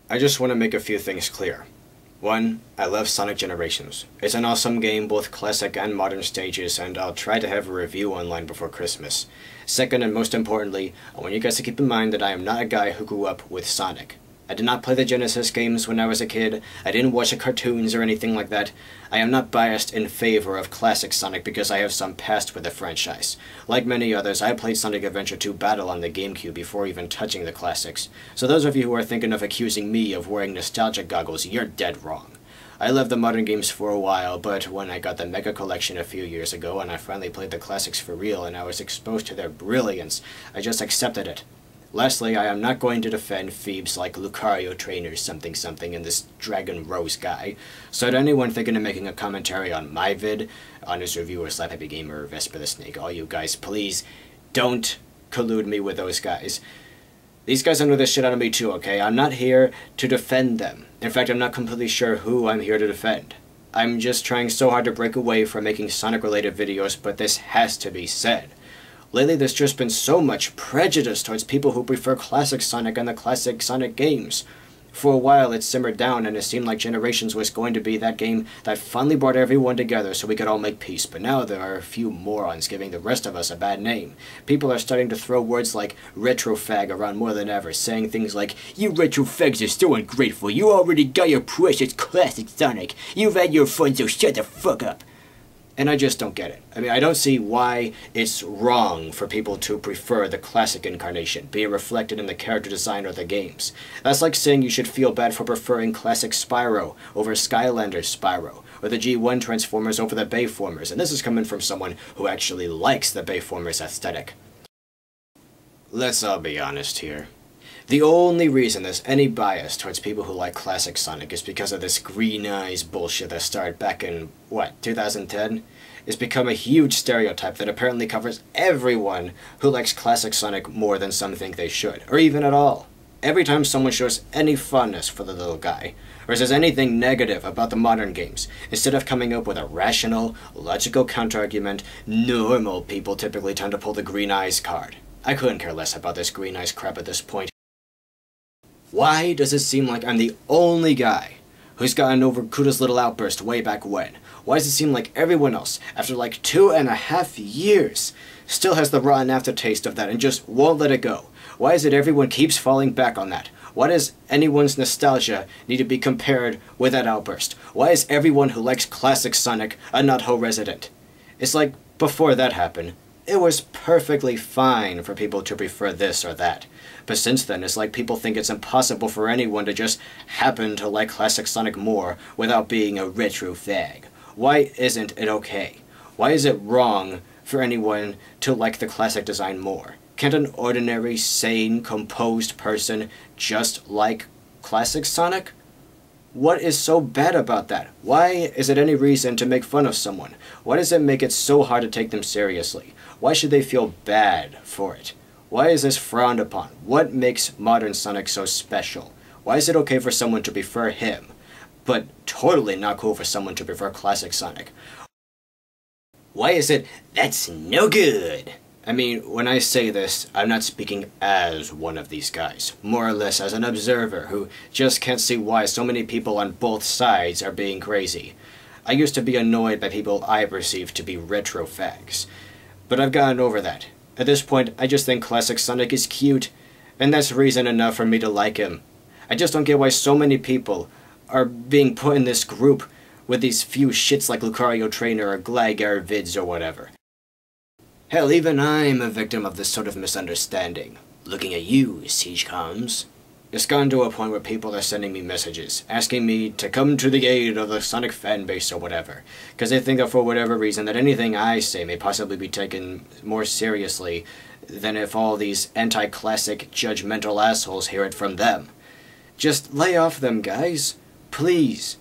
I just want to make a few things clear. One, I love Sonic Generations. It's an awesome game, both classic and modern stages, and I'll try to have a review online before Christmas. Second, and most importantly, I want you guys to keep in mind that I am not a guy who grew up with Sonic. I did not play the Genesis games when I was a kid, I didn't watch the cartoons or anything like that. I am not biased in favor of classic Sonic because I have some past with the franchise. Like many others, I played Sonic Adventure 2 Battle on the GameCube before even touching the classics. So those of you who are thinking of accusing me of wearing nostalgia goggles, you're dead wrong. I loved the modern games for a while, but when I got the Mega Collection a few years ago and I finally played the classics for real and I was exposed to their brilliance, I just accepted it. Lastly, I am not going to defend Phoebes like Lucario Trainer something something and this Dragon Rose guy, so to anyone thinking of making a commentary on my vid, Honest Reviewer, Slap Happy Gamer, or Vesper the Snake, all you guys, please don't collude me with those guys. These guys know this shit out of me too, okay? I'm not here to defend them. In fact, I'm not completely sure who I'm here to defend. I'm just trying so hard to break away from making Sonic-related videos, but this has to be said. Lately, there's just been so much prejudice towards people who prefer classic Sonic and the classic Sonic games. For a while, it simmered down, and it seemed like Generations was going to be that game that finally brought everyone together so we could all make peace. But now there are a few morons giving the rest of us a bad name. People are starting to throw words like retrofag around more than ever, saying things like, "You retrofags are so ungrateful, you already got your precious classic Sonic. You've had your fun, so shut the fuck up." And I just don't get it. I mean, I don't see why it's wrong for people to prefer the classic incarnation, be it reflected in the character design or the games. That's like saying you should feel bad for preferring classic Spyro over Skylander's Spyro, or the G1 Transformers over the Bayformers, and this is coming from someone who actually likes the Bayformers aesthetic. Let's all be honest here. The only reason there's any bias towards people who like classic Sonic is because of this green eyes bullshit that started back in, 2010? It's become a huge stereotype that apparently covers everyone who likes classic Sonic more than some think they should, or even at all. Every time someone shows any fondness for the little guy, or says anything negative about the modern games, instead of coming up with a rational, logical counterargument, normal people typically tend to pull the green eyes card. I couldn't care less about this green eyes crap at this point. Why does it seem like I'm the only guy who's gotten over Kuda's little outburst way back when? Why does it seem like everyone else, after like 2.5 years, still has the rotten aftertaste of that and just won't let it go? Why is it everyone keeps falling back on that? Why does anyone's nostalgia need to be compared with that outburst? Why is everyone who likes classic Sonic a Nutho resident? It's like, before that happened, it was perfectly fine for people to prefer this or that. But since then, it's like people think it's impossible for anyone to just happen to like classic Sonic more without being a retrofag. Why isn't it okay? Why is it wrong for anyone to like the classic design more? Can't an ordinary, sane, composed person just like classic Sonic? What is so bad about that? Why is it any reason to make fun of someone? Why does it make it so hard to take them seriously? Why should they feel bad for it? Why is this frowned upon? What makes modern Sonic so special? Why is it okay for someone to prefer him, but totally not cool for someone to prefer classic Sonic? Why is it, "That's no good"? I mean, when I say this, I'm not speaking as one of these guys. More or less as an observer who just can't see why so many people on both sides are being crazy. I used to be annoyed by people I perceived to be retrofags, but I've gotten over that. At this point, I just think classic Sonic is cute, and that's reason enough for me to like him. I just don't get why so many people are being put in this group with these few shits like Lucario Trainer or Gligar vids or whatever. Hell, even I'm a victim of this sort of misunderstanding. Looking at you, Siege Comms. It's gone to a point where people are sending me messages, asking me to come to the aid of the Sonic fanbase or whatever, because they think that for whatever reason that anything I say may possibly be taken more seriously than if all these anti-classic, judgmental assholes hear it from them. Just lay off them, guys. Please.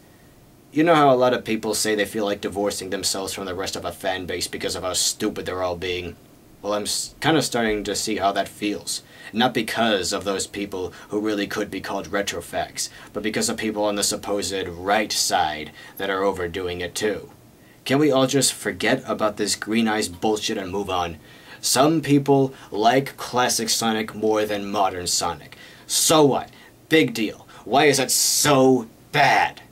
You know how a lot of people say they feel like divorcing themselves from the rest of a fan base because of how stupid they're all being? Well, I'm kind of starting to see how that feels. Not because of those people who really could be called retrofags, but because of people on the supposed right side that are overdoing it too. Can we all just forget about this green eyes bullshit and move on? Some people like classic Sonic more than modern Sonic. So what? Big deal. Why is it so bad?